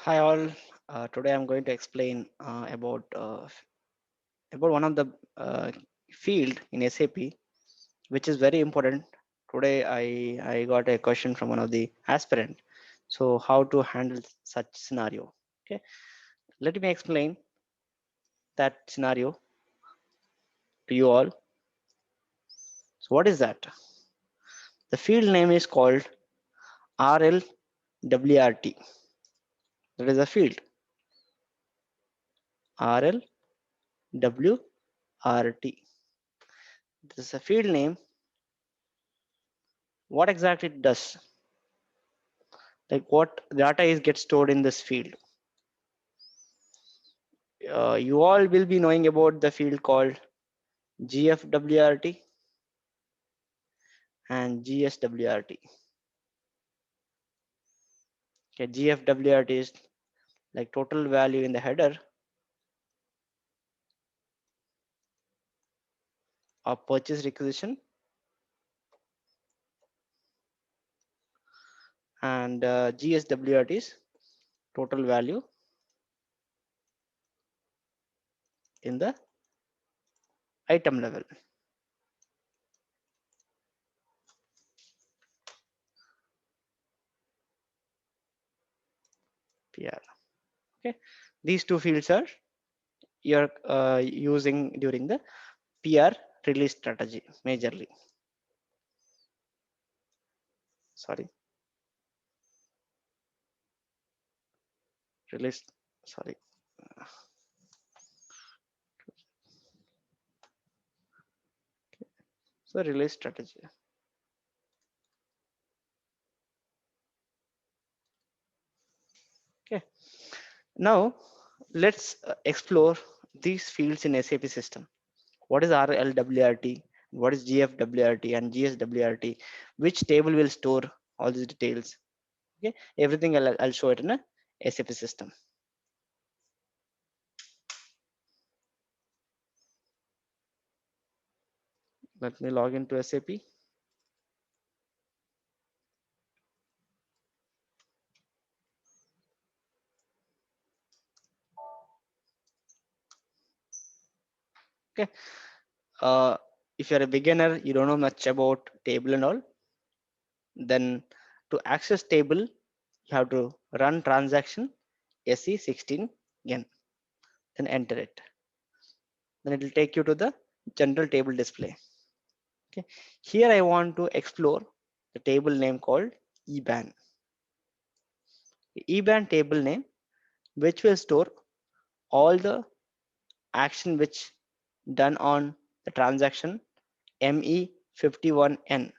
Hi all. Today I'm going to explain about one of the field in SAP, which is very important. Today I got a question from one of the aspirant. So how to handle such scenario? Okay, let me explain that scenario to you all. So what is that? The field name is called RLWRT. That is a field RLWRT. This is a field name. What exactly it does? Like what data is get stored in this field. You all will be knowing about the field called GFWRT and GSWRT. Okay, GFWRT is like total value in the header of purchase requisition, and GSWRT is total value in the item level. PR. Okay, these two fields are you're using during the PR release strategy majorly. Sorry, release. Sorry. So release strategy. Okay. Now let's explore these fields in SAP system. What is RLWRT? What is GFWRT and GSWRT? Which table will store all these details? Okay, everything I'll show it in a SAP system. Let me log into SAP. Okay. If you're a beginner, you don't know much about table and all, then to access table, you have to run transaction SE16N, then enter it. Then it will take you to the general table display. Okay, here I want to explore the table name called EBAN. The EBAN table name, which will store all the action which done on the transaction ME51N.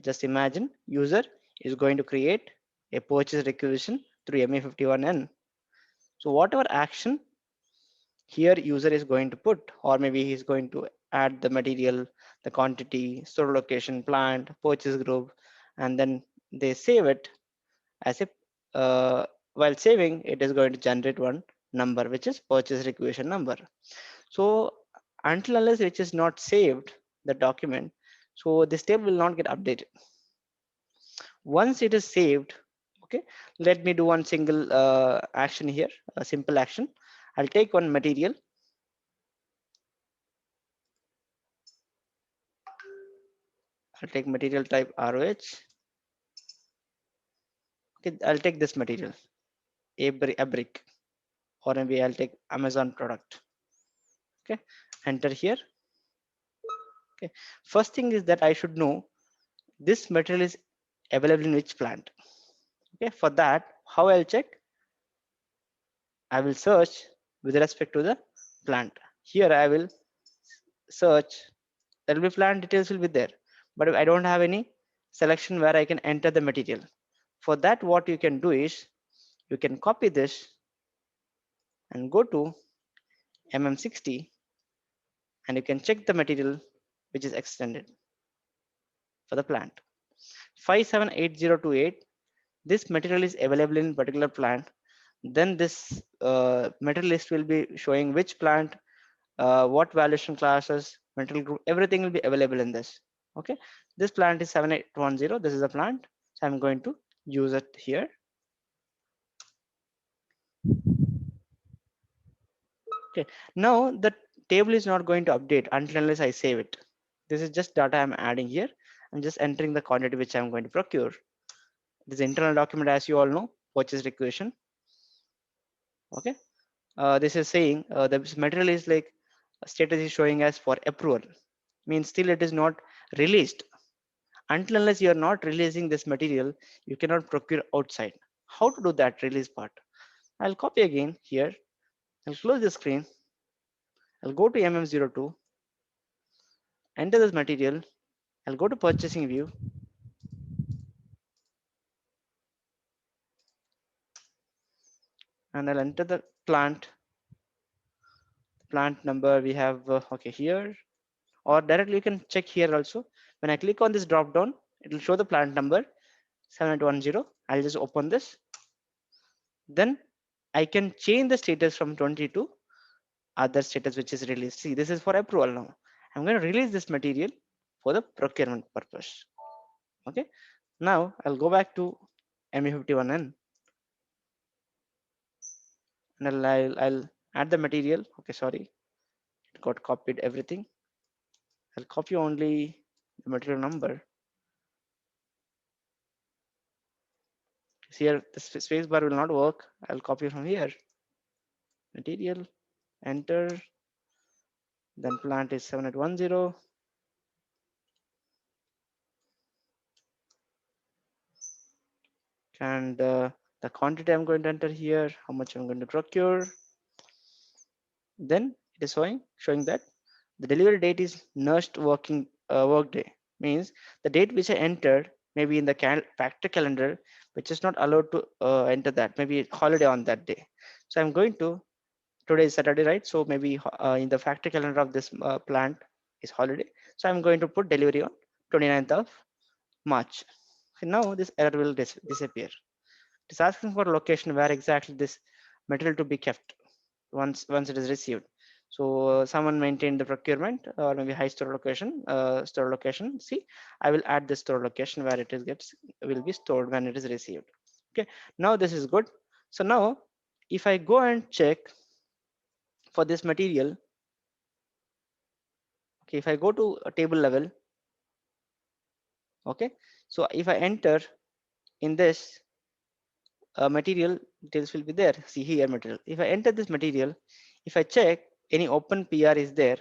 Just imagine user is going to create a purchase requisition through ME51N. So whatever action here user is going to put, or maybe he's going to add the material, the quantity, store location, plant, purchase group, and then they save it as a while saving it is going to generate one number which is purchase requisition number. So until unless which is not saved the document, so this table will not get updated. Once it is saved, okay, let me do one single action here, a simple action. I'll take one material. I'll take material type ROH. Okay, I'll take this material, a brick, or maybe I'll take Amazon product. Okay, enter here. Okay, first thing is that I should know this material is available in which plant. Okay, for that, how I'll check? I will search with respect to the plant. Here I will search, there will be plant details will be there, but I don't have any selection where I can enter the material. For that, what you can do is you can copy this and go to MM60 and you can check the material which is extended for the plant 578028. This material is available in particular plant. Then this material list will be showing which plant, what valuation classes, material group, everything will be available in this. Okay, this plant is 7810. This is a plant, so I'm going to use it here. Okay, now the table is not going to update until unless I save it. This is just data I'm adding here. I'm just entering the quantity which I'm going to procure. This internal document, as you all know, purchase requisition. Okay, this is saying the material is like status is showing as for approval, means still it is not released. Until unless you are not releasing this material, you cannot procure outside. How to do that release part? I'll copy again here. I'll close the screen. I'll go to MM02, enter this material. I'll go to purchasing view, and I'll enter the plant number we have okay here, or directly you can check here also. When I click on this drop down, it will show the plant number 7810. I'll just open this. Then I can change the status from 20 to other status which is released. See, this is for approval now. I'm going to release this material for the procurement purpose. Okay. Now I'll go back to ME51N and I'll add the material. Okay, sorry, it got copied everything. I'll copy only the material number. See here, the space bar will not work. I'll copy from here. Material, enter, then plant is 7810. And the quantity I'm going to enter here, how much I'm going to procure. Then it is showing that the delivery date is next work day, means the date which I entered maybe in the factory calendar, which is not allowed to enter that, maybe holiday on that day. So I'm going to, today is Saturday, right? So maybe in the factory calendar of this plant is holiday. So I'm going to put delivery on 29th of March. So now this error will disappear. It is asking for a location where exactly this material to be kept once it is received. So someone maintained the procurement or maybe high store location. See, I will add the store location where it is will be stored when it is received. Okay, now this is good. So now if I go and check for this material, okay, if I go to a table level, okay, so if I enter in this material, details will be there. See here material. If I enter this material, if I check any open PR is there,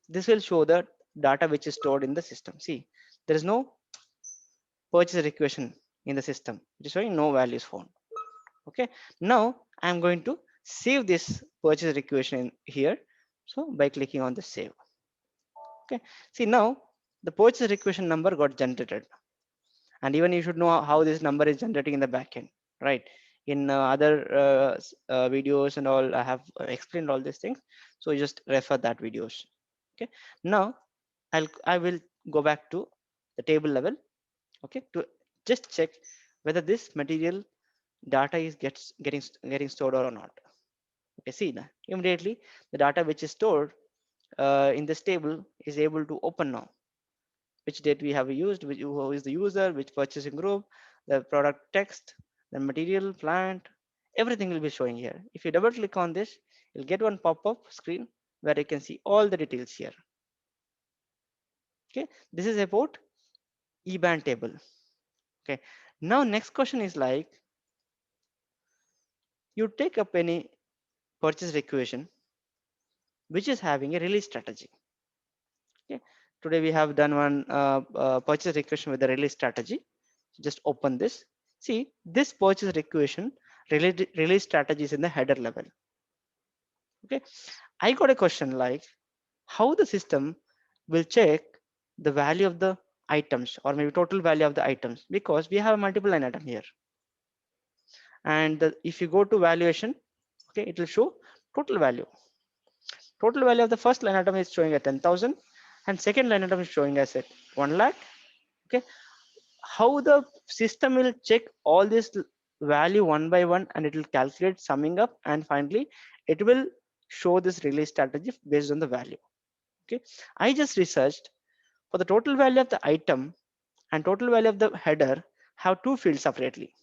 this will show the data which is stored in the system. See, there is no purchase requisition in the system. It is showing no values found. Okay. Now I'm going to save this purchase requisition here. So by clicking on the save. Okay. See now the purchase requisition number got generated. And even you should know how this number is generating in the backend, right? In other videos and all, I have explained all these things, so you just refer that videos. Okay, now I will go back to the table level, okay, to just check whether this material data is getting stored or not. Okay, see that immediately the data which is stored in this table is able to open now. Which date we have used, who is the user, which purchasing group, the product text, the material, plant, everything will be showing here. If you double click on this, you'll get one pop-up screen where you can see all the details here. Okay, this is about EBAN table. Okay, now next question is like, you take up any purchase requisition which is having a release strategy. Okay, today we have done one purchase requisition with the release strategy. Just open this. See, this purchase requisition release strategy is in the header level. Okay, I got a question like how the system will check the value of the items or maybe total value of the items, because we have a multiple line item here. And if you go to valuation, okay, it will show total value. Total value of the first line item is showing at 10,000 and second line item is showing as at 1 lakh. Okay, how the system will check all this value one by one and it will calculate summing up, and finally it will show this release strategy based on the value. Okay, I just researched for the total value of the item and total value of the header have two fields separately.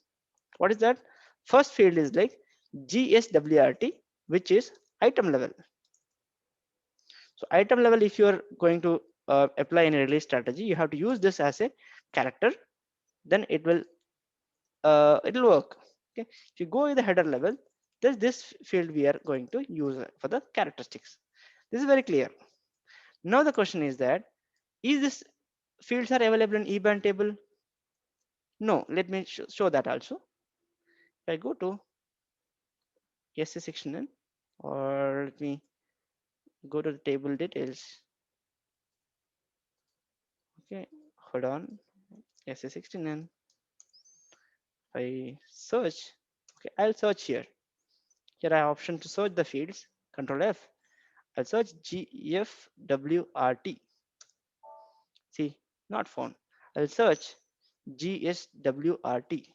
What is that? First field is like GSWRT, which is item level. So item level, if you are going to apply any release strategy, you have to use this as a character, then it'll work. Okay, if you go with the header level, this field we are going to use for the characteristics. This is very clear. Now the question is that, is this fields are available in EBAN table? No, let me show that also. If I go to SA section, or let me go to the table details. Okay, hold on. SA16, I search. Okay, I'll search here. Here I have option to search the fields. Control F. I'll search GFWRT. See, not found. I'll search GSWRT.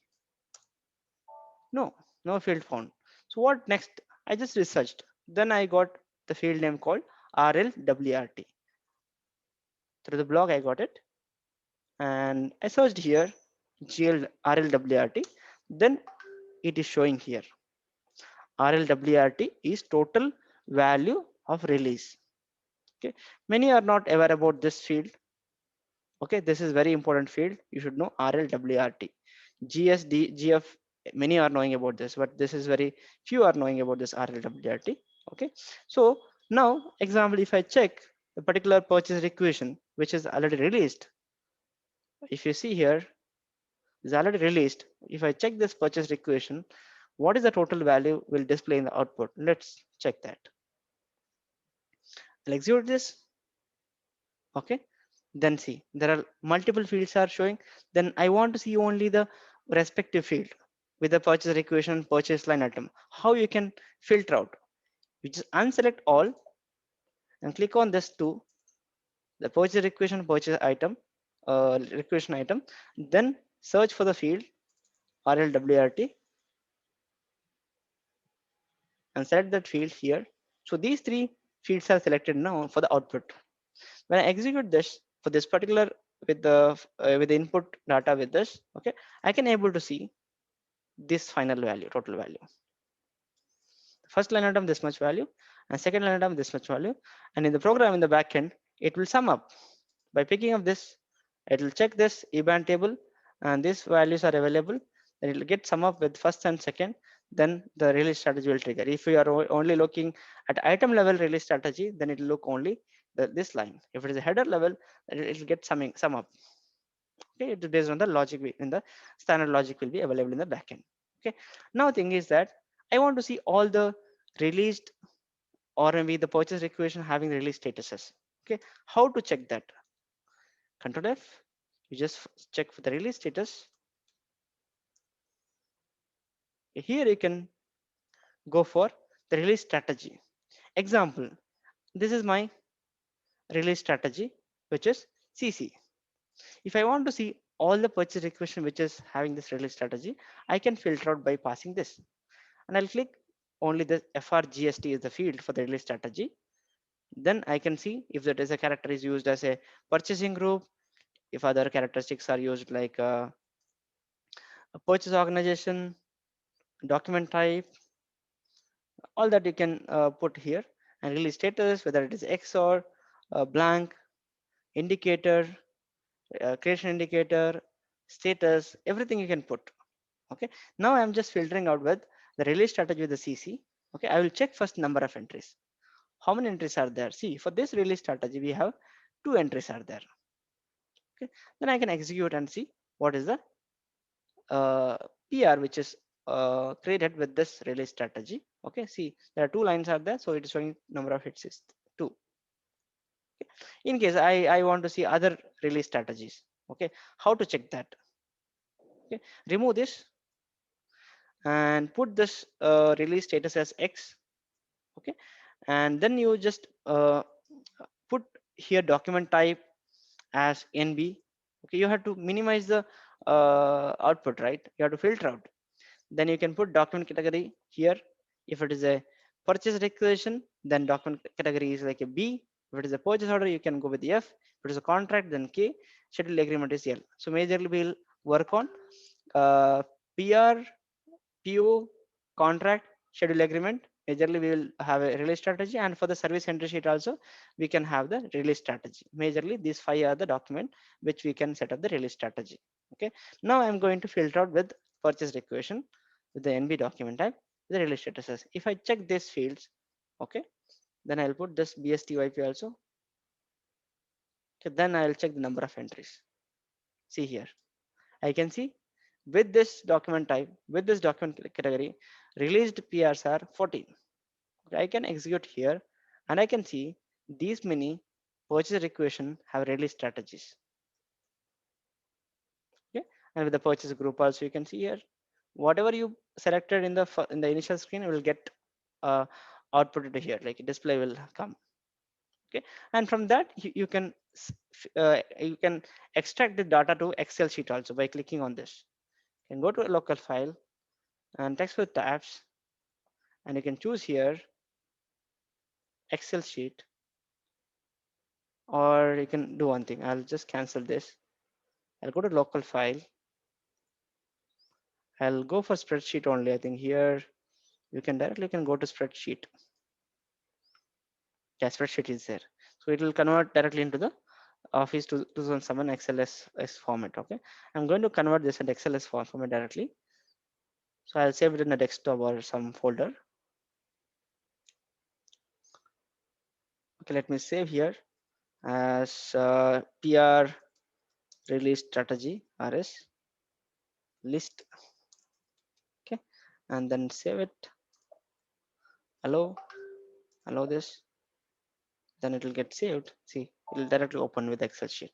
No, no field found. So what next? I just researched. Then I got the field name called RLWRT. Through the blog I got it. And I searched here RLWRT. Then it is showing here. RLWRT is total value of release. Okay, many are not aware about this field. Okay, this is very important field. You should know RLWRT. GF, many are knowing about this, but this is very few are knowing about this RLWRT. Okay, so now example, if I check the particular purchase requisition which is already released, if you see here is already released. If I check this purchase requisition, what is the total value will display in the output. Let's check that. I'll execute this. Okay, then see there are multiple fields are showing. Then I want to see only the respective field with the purchase requisition, purchase line item. How you can filter out? You just unselect all and click on this to the purchase requisition, purchase item, requisition item. Then search for the field RLWRT and select that field here. So these three fields are selected now for the output. When I execute this for this particular with the input data with this, okay, I can able to see this final value, total value. First line item this much value, and second line item this much value, and in the program in the backend it will sum up by picking up this. It will check this EBAN table, and these values are available. Then it will get sum up with first and second. Then the release strategy will trigger. If you are only looking at item level release strategy, then it will look only this line. If it is a header level, then it will get sum up. Okay, it is based on the logic in the standard logic will be available in the backend. Okay, now thing is that I want to see all the released or maybe the purchase requisition having release statuses. Okay, how to check that? Control F. You just check for the release status. Here you can go for the release strategy. Example, this is my release strategy, which is CC. If I want to see all the purchase requisition which is having this release strategy, I can filter out by passing this. And I'll click only the FRGST is the field for the release strategy. Then I can see if that is a character is used as a purchasing group, if other characteristics are used like a purchase organization, document type, all that you can put here, and release status, whether it is X or blank, indicator, creation indicator, status, everything you can put. Okay, now I'm just filtering out with the release strategy with the CC. Okay, I will check first number of entries. How many entries are there? See, for this release strategy, we have 2 entries are there. Okay, then I can execute and see what is the PR which is created with this release strategy. Okay, see there are 2 lines are there, so it is showing number of hits is 2. Okay. In case I want to see other release strategies. Okay, how to check that? Okay, remove this and put this release status as X. Okay, and then you just put here document type as NB. Okay, you have to minimize the output, right? You have to filter out. Then you can put document category here. If it is a purchase requisition, then document category is like a B. If it is a purchase order, you can go with F. If it is a contract, then K. Schedule agreement is L. So majorly we'll work on PR, PO, contract, schedule agreement, Majorly we will have a release strategy, and for the service entry sheet also we can have the release strategy. Majorly these 5 are the document which we can set up the release strategy. Okay, now I'm going to filter out with purchase requisition with the NB document type, the release statuses. If I check these fields, okay, then I'll put this BSTYP also. Okay, then I'll check the number of entries. See here, I can see with this document type, with this document category, released PRs are 14. I can execute here and I can see these many purchase requisition have release strategies. Okay, and with the purchase group also you can see here whatever you selected in the initial screen will get uh, outputted here, like display will come. Okay, and from that you can you can extract the data to Excel sheet also by clicking on this. You can go to a local file and text with tabs, and you can choose here Excel sheet, or you can do one thing. I'll just cancel this. I'll go to local file. I'll go for spreadsheet only. I think here you can directly can go to spreadsheet. Yeah, spreadsheet is there. So it will convert directly into the Office 2007 XLS format. Okay, I'm going to convert this into XLS format directly. So I'll save it in a desktop or some folder. Okay, let me save here as PR release strategy RS list. Okay, and then save it. Allow this. Then it will get saved. See, it will directly open with Excel sheet.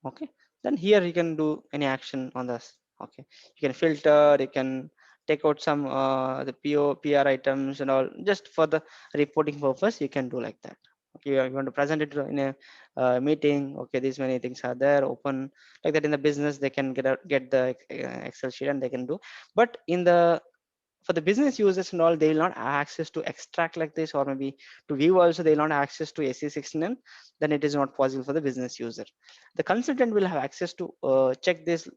Okay, then here you can do any action on this. Okay, you can filter, you can take out some the PR items and all, just for the reporting purpose you can do like that. Okay, you want to present it in a meeting. Okay, these many things are there, open like that. In the business they can get the Excel sheet and they can do, but in the for the business users and all, they will not have access to extract like this, or maybe to view also they will not have access to SE16, then it is not possible for the business user. The consultant will have access to check this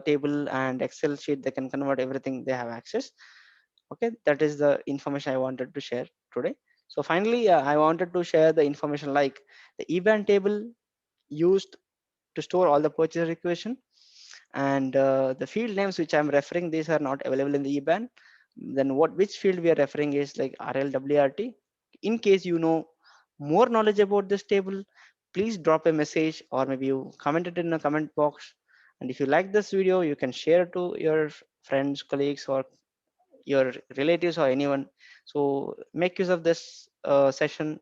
table and Excel sheet. They can convert everything, they have access. Okay, that is the information I wanted to share today. So finally, I wanted to share the information like the EBAN table used to store all the purchase requisition, and the field names which I'm referring, these are not available in the EBAN. Then which field we are referring is like RLWRT. In case you know more knowledge about this table, please drop a message or maybe you comment it in the comment box. And if you like this video, you can share to your friends, colleagues, or your relatives or anyone. So make use of this session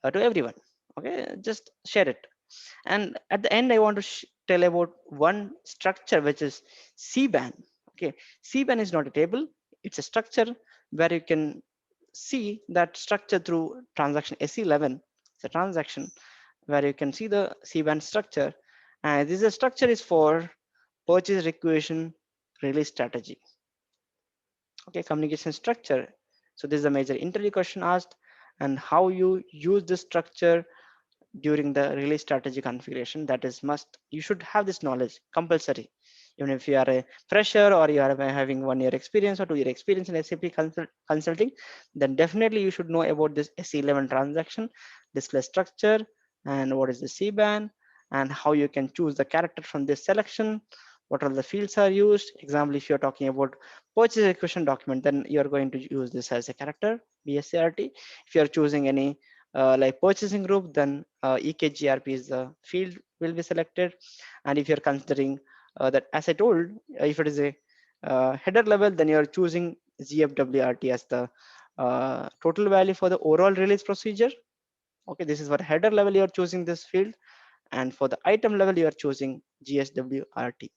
to everyone. Okay, just share it. And at the end, I want to tell about one structure, which is CBAN. Okay, CBAN is not a table, it's a structure where you can see that structure through transaction S11. It's a transaction where you can see the CBAN structure. And this structure is for purchase requisition release strategy. Okay, communication structure. So this is a major interview question asked, and how you use this structure during the release strategy configuration. That is must. You should have this knowledge, compulsory. Even if you are a fresher or you are having 1 year experience or 2 year experience in SAP consulting, then definitely you should know about this SE11 transaction, display structure, and what is the CBAN, and how you can choose the character from this selection, what all the fields are used. Example, if you're talking about purchase requisition document, then you're going to use this as a character, BSCRT. If you're choosing any like purchasing group, then EKGRP is the field will be selected. And if you're considering that, as I told, if it is a header level, then you're choosing GFWRT as the total value for the overall release procedure. Okay, this is for header level, you're choosing this field, and for the item level, you are choosing GSWRT.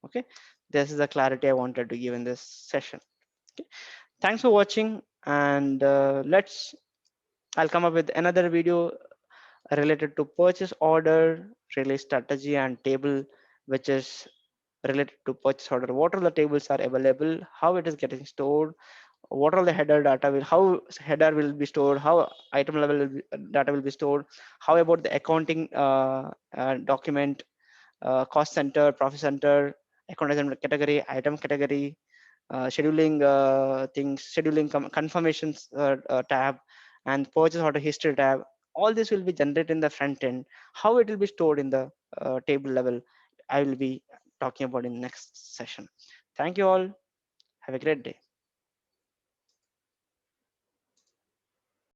Okay, this is the clarity I wanted to give in this session. Okay, thanks for watching, and I'll come up with another video related to purchase order, release strategy, and table, which is related to purchase order. What all the tables are available, how it is getting stored, what all the header data will, how header will be stored, how item level data will be stored, how about the accounting document, cost center, profit center, account item category, item category, scheduling things, scheduling confirmations tab, and purchase order history tab. All this will be generated in the front end. How it will be stored in the table level, I will be talking about in next session. Thank you all. Have a great day.